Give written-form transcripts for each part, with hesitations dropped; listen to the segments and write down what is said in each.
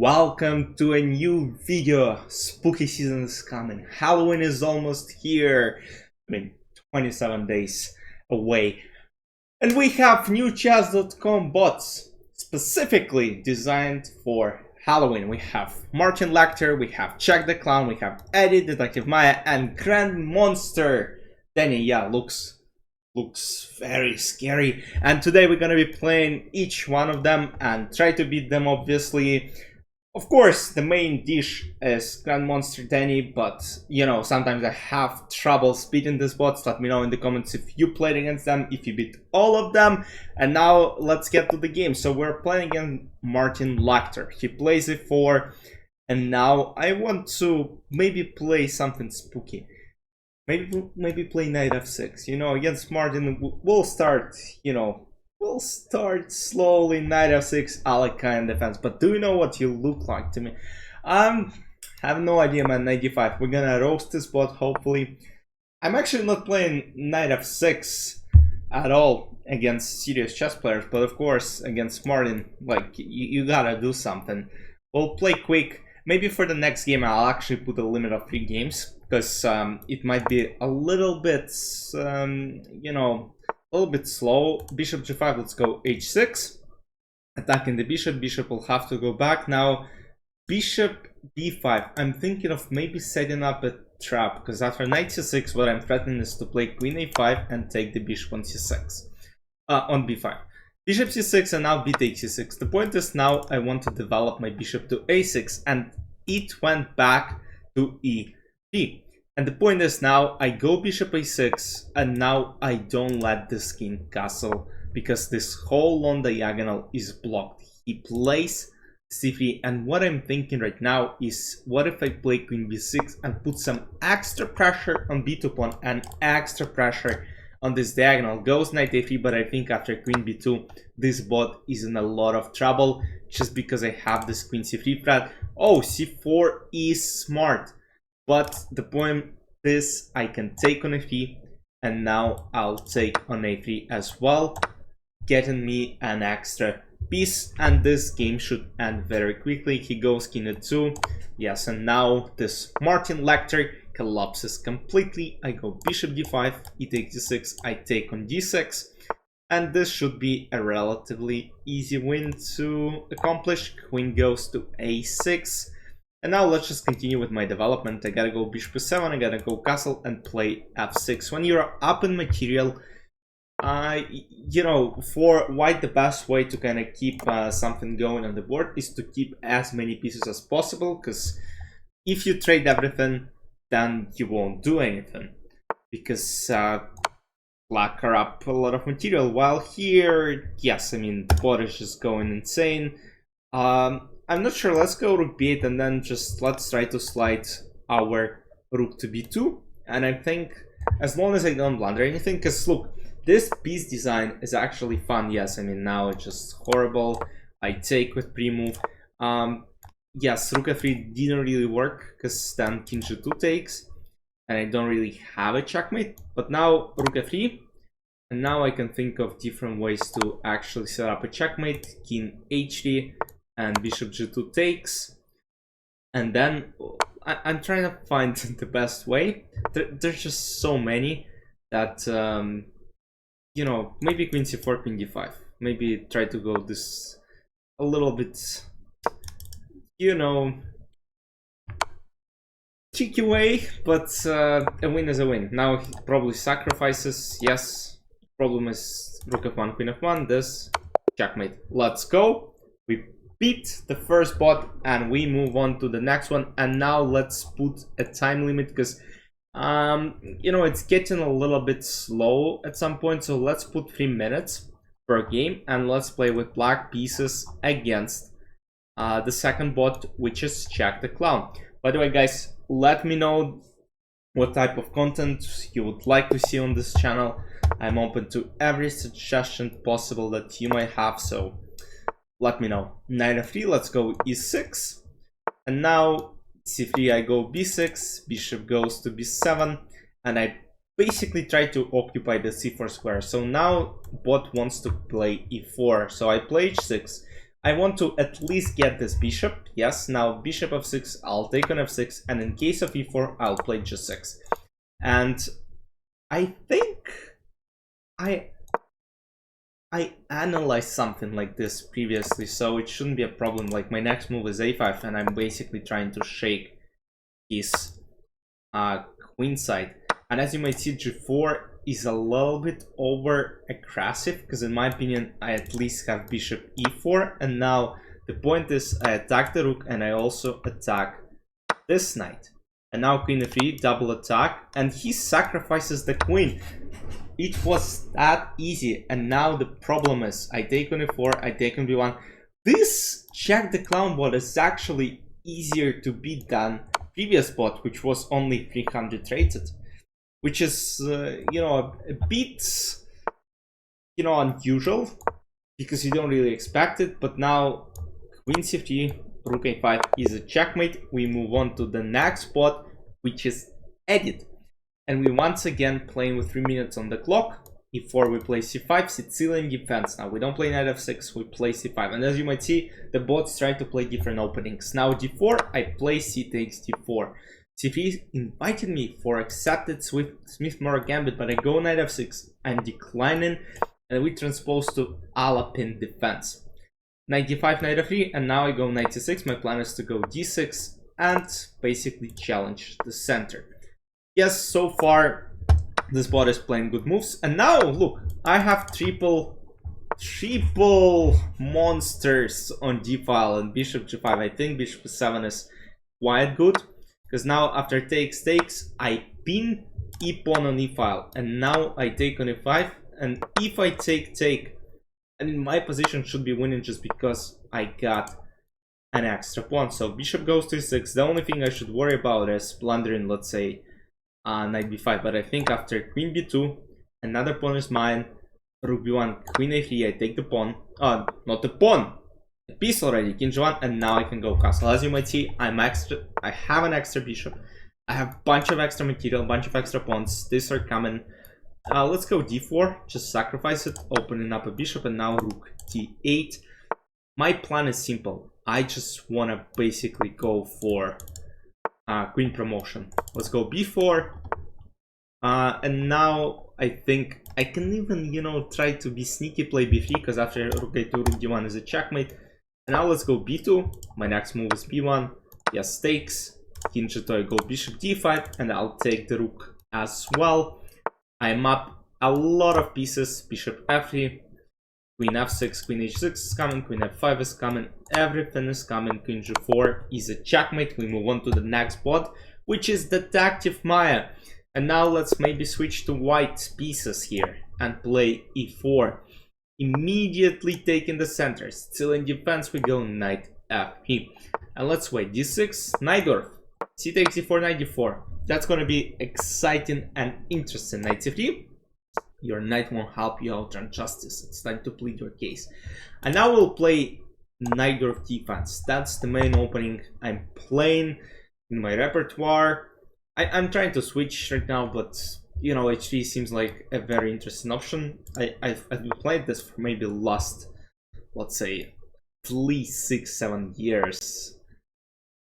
Welcome to a new video. Spooky season is coming. Halloween is almost here. 27 days away. And we have new chess.com bots specifically designed for Halloween. We have Martin Lecter, we have Check the Clown, we have Edith, Detective Maya, and Grandmonster Danny. Yeah, looks very scary. And today we're gonna be playing each one of them and try to beat them, obviously. Of course, the main dish is Grandmonster Danny, but you know, sometimes I have trouble beating these bots. Let me know in the comments if you played against them, if you beat all of them. And now let's get to the game. So we're playing against Martin Lecter. He plays e4, and now I want to maybe play something spooky. Maybe play knight f6. You know, against Martin, we'll start, we'll start slowly, knight f6, Alekhine defense. But do you know what you look like to me? I have no idea, man. Knight d5. We're gonna roast this bot, hopefully. I'm actually not playing knight f6 at all against serious chess players, but of course, against Martin, like, you gotta do something. We'll play quick. Maybe for the next game, I'll actually put a limit of 3 games, because it might be a little bit, a little bit slow. Bishop g5, let's go h6. Attacking the bishop. Bishop will have to go back. Now, bishop b5. I'm thinking of maybe setting up a trap, because after knight c6, what I'm threatening is to play queen a5 and take the bishop on c6. On b5. Bishop c6 and now b takes c6. The point is now I want to develop my bishop to a6, and it went back to e3. And the point is now I go bishop a6, and now I don't let this king castle, because this whole long diagonal is blocked. He plays c3, and what I'm thinking right now is, what if I play queen b6 and put some extra pressure on b2 pawn and extra pressure on this diagonal. Goes knight a3, but I think after queen b2, this bot is in a lot of trouble, just because I have this queen c3 threat. Oh, c4 is smart. But the point is, I can take on a3, and now I'll take on a3 as well, getting me an extra piece, and this game should end very quickly. He goes king e2, yes, and now this Martin Lecter collapses completely. I go bishop d5, he takes d6, I take on d6, and this should be a relatively easy win to accomplish. Queen goes to a6. And now let's just continue with my development. I gotta go bishop e7, I gotta go castle and play f6. When you're up in material, for white, the best way to kind of keep something going on the board is to keep as many pieces as possible, because if you trade everything, then you won't do anything, because black are up a lot of material. While here, yes, I mean, the board is just going insane. I'm not sure. Let's go rook b8, and then just let's try to slide our rook to b2. And I think, as long as I don't blunder anything, because look, this piece design is actually fun. Yes, I mean, now it's just horrible. I take with pre-move. Yes, rook f3 didn't really work, because then king g2 takes, and I don't really have a checkmate. But now rook f3, and now I can think of different ways to actually set up a checkmate. King h3, and bishop g2 takes, and then I'm trying to find the best way. There's just so many that, maybe queen c4, queen d5. Maybe try to go this a little bit, tricky way, but a win is a win. Now he probably sacrifices. Yes, problem is rook f1, queen f1, this checkmate. Let's go. We beat the first bot and we move on to the next one. And now let's put a time limit, because it's getting a little bit slow at some point. So let's put 3 minutes per game, and let's play with black pieces against the second bot, which is Check the Clown. By the way, guys, let me know what type of content you would like to see on this channel. I'm open to every suggestion possible that you might have, so let me know. Knight f3, let's go e6, and now c3, I go b6, bishop goes to b7, and I basically try to occupy the c4 square. So now bot wants to play e4, so I play h6. I want to at least get this bishop. Yes, now bishop f6, I'll take on f6, and in case of e4, I'll play g6. And I think I analyzed something like this previously, so it shouldn't be a problem. Like, my next move is a5, and I'm basically trying to shake his queen side. And as you might see, g4 is a little bit over aggressive, because in my opinion, I at least have bishop e4, and now the point is I attack the rook and I also attack this knight. And now queen f3, double attack, and he sacrifices the queen. It was that easy, and now the problem is I take on e4, I take on b1. This check the clown bot is actually easier to beat than previous bot, which was only 300 rated, which is you know, a bit, you know, unusual because you don't really expect it. But now queen c3, rook a5 is a checkmate. We move on to the next spot, which is Edith. And we once again playing with 3 minutes on the clock. e4 we play c5, Sicilian defense. Now we don't play knight f6, we play c5. And as you might see, the bots try to play different openings. Now d4, I play c takes d4. c3 invited me for accepted Smith-Morra gambit, but I go knight f6. I'm declining, and we transpose to Alapin defense. Knight d5, knight f3, and now I go knight c6. My plan is to go d6 and basically challenge the center. Yes, so far this bot is playing good moves, and now look, I have triple monsters on d file and bishop g5. I think bishop e7 is quite good, because now after takes, I pin e pawn on e file, and now I take on e5, and if I take, and in my position should be winning just because I got an extra pawn. So bishop goes to e6. The only thing I should worry about is blundering, let's say, knight b5, but I think after queen b2, another pawn is mine, rook b1, queen a3, I take the pawn, not the pawn, the piece already, king g1, and now I can go castle. As you might see, I have an extra bishop, I have a bunch of extra material, bunch of extra pawns, these are coming. Let's go d4, just sacrifice it, opening up a bishop, and now rook d8. My plan is simple, I just want to basically go for queen promotion. Let's go b4, and now I think I can even, you know, try to be sneaky, play b3, because after rook a2, rook d1 is a checkmate. And now let's go b2. My next move is b1. Yes, takes. King g2, I go bishop d5, and I'll take the rook as well. I'm up a lot of pieces. Bishop f3, queen f6, queen h6 is coming, queen f5 is coming, everything is coming. Queen g4 is a checkmate. We move on to the next bot, which is Detective Maya. And now let's maybe switch to white pieces here and play e4. Immediately taking the center. Still in defense, we go knight f3. And let's wait, d6, knight dwarf, c takes d4, knight d4. That's gonna be exciting and interesting. Knight c3. Your knight won't help you out on justice. It's time to plead your case. And now we'll play knight dwarf defense. That's the main opening I'm playing in my repertoire. I'm trying to switch right now, but you know, h3 seems like a very interesting option. I've played this for maybe last, let's say, 3, 6, 7 years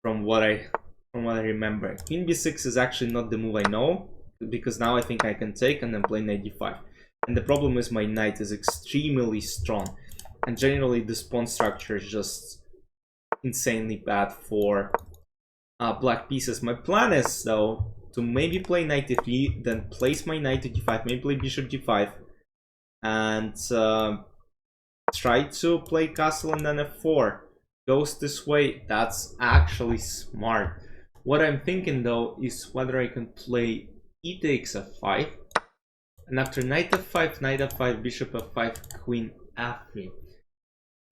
from what I remember. Queen b6 is actually not the move I know, because now I think I can take and then play knight d5. And the problem is my knight is extremely strong, and generally this pawn structure is just insanely bad for black pieces. My plan is, though, to maybe play knight d3, then place my knight to d5, maybe play bishop d5, and try to play castle and then f4. Goes this way. That's actually smart. What I'm thinking, though, is whether I can play e takes f5, and after knight f5, bishop f5, queen f3.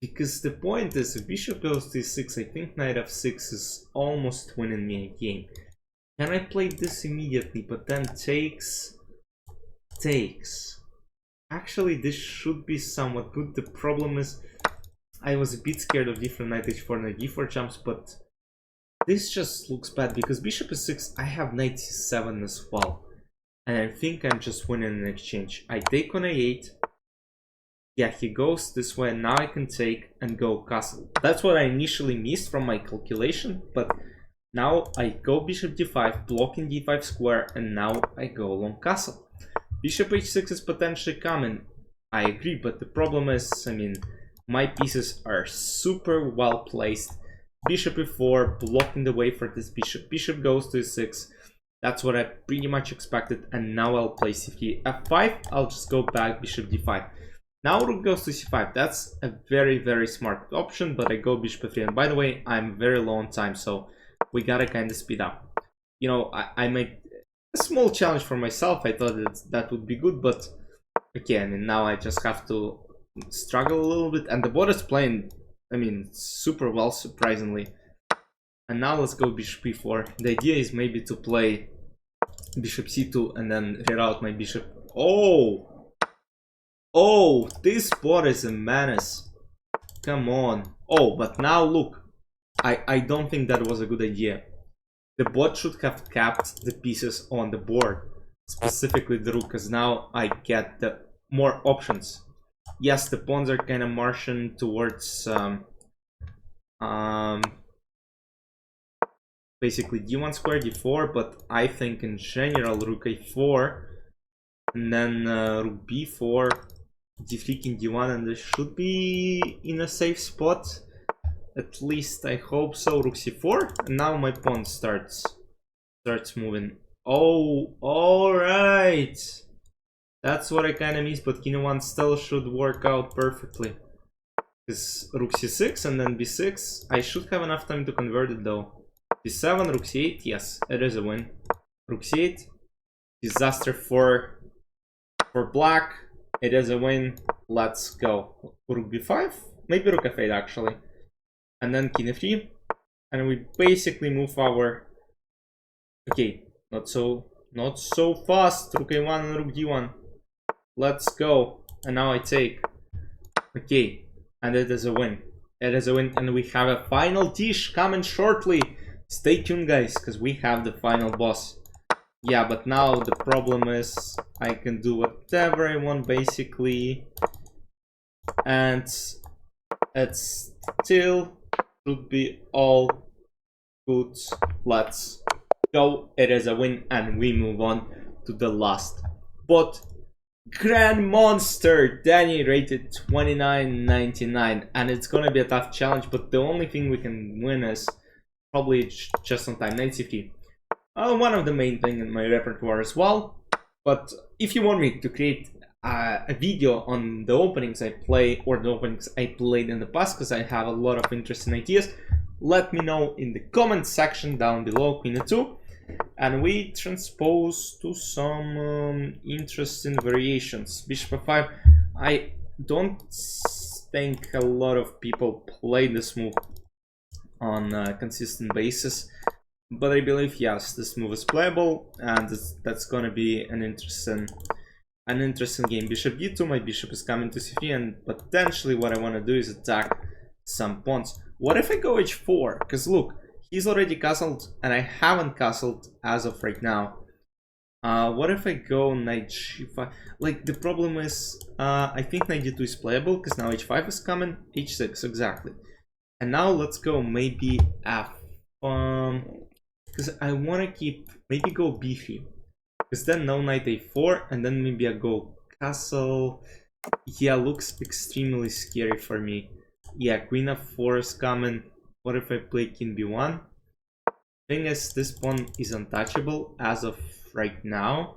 Because the point is, if bishop goes to e6, I think knight f6 is almost winning me a game. Can I play this immediately, but then takes? Actually, this should be somewhat good. The problem is, I was a bit scared of different knight h4, knight d4 jumps, but this just looks bad, because bishop e6, I have knight c7 as well. And I think I'm just winning in exchange. I take on a8, Yeah, he goes this way, and now I can take and go castle. That's what I initially missed from my calculation, but now I go bishop d5, blocking d5 square, and now I go along castle. Bishop h6 is potentially coming, I agree, but the problem is, I mean, my pieces are super well placed. Bishop e4, blocking the way for this bishop. Bishop goes to e6. That's what I pretty much expected, and now I'll play c3. f5, I'll just go back, bishop d5. Now rook goes to c5. That's a very, very smart option, but I go bishop f3. And by the way, I'm very low on time, so we gotta kind of speed up. You know, I made a small challenge for myself. I thought that would be good, but again, and now I just have to struggle a little bit. And the board is playing, I mean, super well, surprisingly. And now let's go bishop e4. The idea is maybe to play bishop c2 and then reroute my bishop. Oh, this board is a menace. Come on. Oh, but now look. I don't think that was a good idea. The board should have kept the pieces on the board. Specifically the rook, because now I get the more options. Yes, the pawns are kind of marching towards basically d1 square, d4, but I think in general rook a4 and then rook b4, d3 king d1, and this should be in a safe spot. At least I hope so. Rook c4, and now my pawn starts moving. Oh, all right. That's what I kind of missed, but king e1 still should work out perfectly. Because rook c6 and then b6. I should have enough time to convert it though. b7, rook c8, yes, it is a win. Rook c8, disaster for black. It is a win. Let's go. Rook b5, maybe rook f8 actually. And then king f3, and we basically move our... Okay, not so fast. Rook a1 and rook d1. Let's go. And now I take. Okay, and it is a win. It is a win, and we have a final dish coming shortly. Stay tuned, guys, because we have the final boss. Yeah, but now the problem is I can do whatever I want, basically. And it's still should be all good. Let's go. It is a win, and we move on to the last bot. Grandmonster Danny, rated 29.99, and it's gonna be a tough challenge, but the only thing we can win is probably just on time. Knight c3. One of the main things in my repertoire as well. But if you want me to create a video on the openings I play or the openings I played in the past, because I have a lot of interesting ideas, let me know in the comment section down below. Queen e2, and we transpose to some interesting variations. Bishop f5. I don't think a lot of people play this move on a consistent basis, but I believe yes, this move is playable, and that's gonna be an interesting game. Bishop d2, my bishop is coming to c3, and potentially what I want to do is attack some pawns. What if I go h4? Because look, he's already castled, and I haven't castled as of right now. What if I go knight g5? Like, the problem is, I think knight d2 is playable, because now h5 is coming, h6, exactly. And now let's go maybe f, because I want to keep, maybe go b3. Because then no knight a4, and then maybe I go castle. Yeah, looks extremely scary for me. Yeah, queen f4 is coming. What if I play king b1? Thing is, this pawn is untouchable as of right now,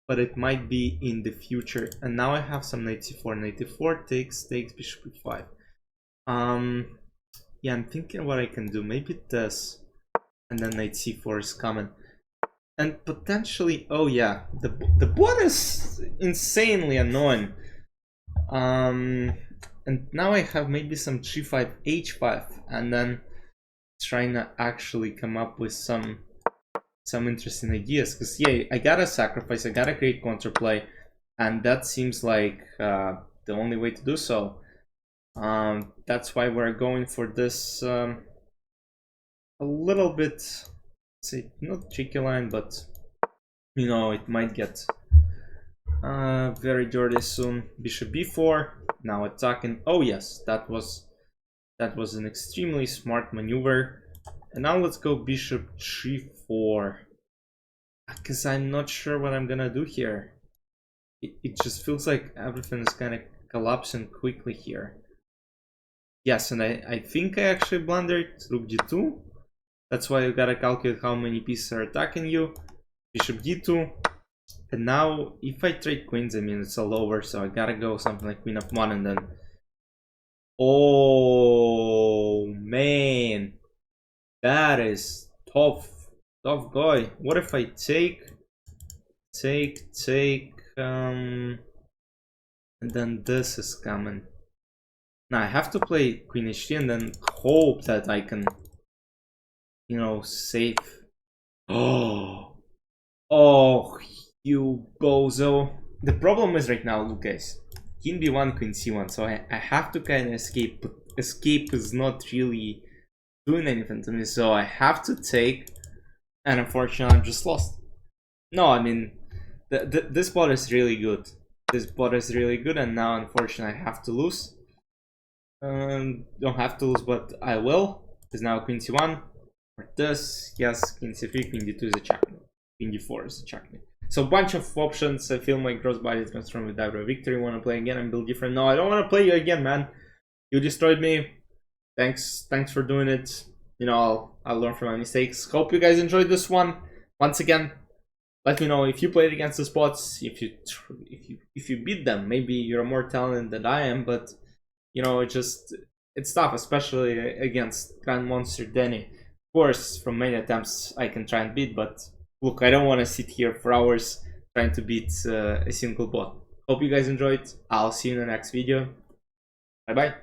but it might be in the future. And now I have some knight c4. Knight e4 takes bishop e5. Yeah, I'm thinking what I can do. Maybe this, and then knight c4 is coming. And potentially, oh yeah, the board is insanely annoying. And now I have maybe some g5, h5, and then trying to actually come up with some interesting ideas. Because yeah, I gotta sacrifice, I gotta create counterplay, and that seems like the only way to do so. That's why we're going for this a little bit, say, not tricky line, but you know, it might get very dirty soon. Bishop b4, now attacking. Oh yes, that was an extremely smart maneuver. And now let's go bishop g4, because I'm not sure what I'm gonna do here. It just feels like everything is kind of collapsing quickly here. Yes, and I think I actually blundered. Rook d2. That's why you gotta calculate how many pieces are attacking you. Bishop d2. And now, if I trade queens, I mean, it's all over, so I gotta go something like queen f1 and then... Oh, man. That is tough. Tough guy. What if I take... and then this is coming. Now I have to play queen h3 and then hope that I can, you know, save. Oh, you bozo. The problem is right now, look guys, king b1, queen c1, so I have to kind of escape, but escape is not really doing anything to me, so I have to take, and unfortunately I'm just lost. No, I mean, this bot is really good. This bot is really good, and now unfortunately I have to lose. Don't have to lose, but I will, because now queen c1, or this, yes, king c3, queen d2 is a checkmate, queen d4 is a checkmate. So bunch of options. I feel my cross body transform with Diver Victory. Want to play again and build different? No, I don't want to play you again, man. You destroyed me. Thanks for doing it. You know, I'll learn from my mistakes. Hope you guys enjoyed this one. Once again, let me know if you played against the spots. If you beat them, maybe you're more talented than I am, but you know, it's tough, especially against Grandmonster Danny. Of course, from many attempts I can try and beat, but look, I don't want to sit here for hours trying to beat a single bot. Hope you guys enjoyed. I'll see you in the next video. Bye bye.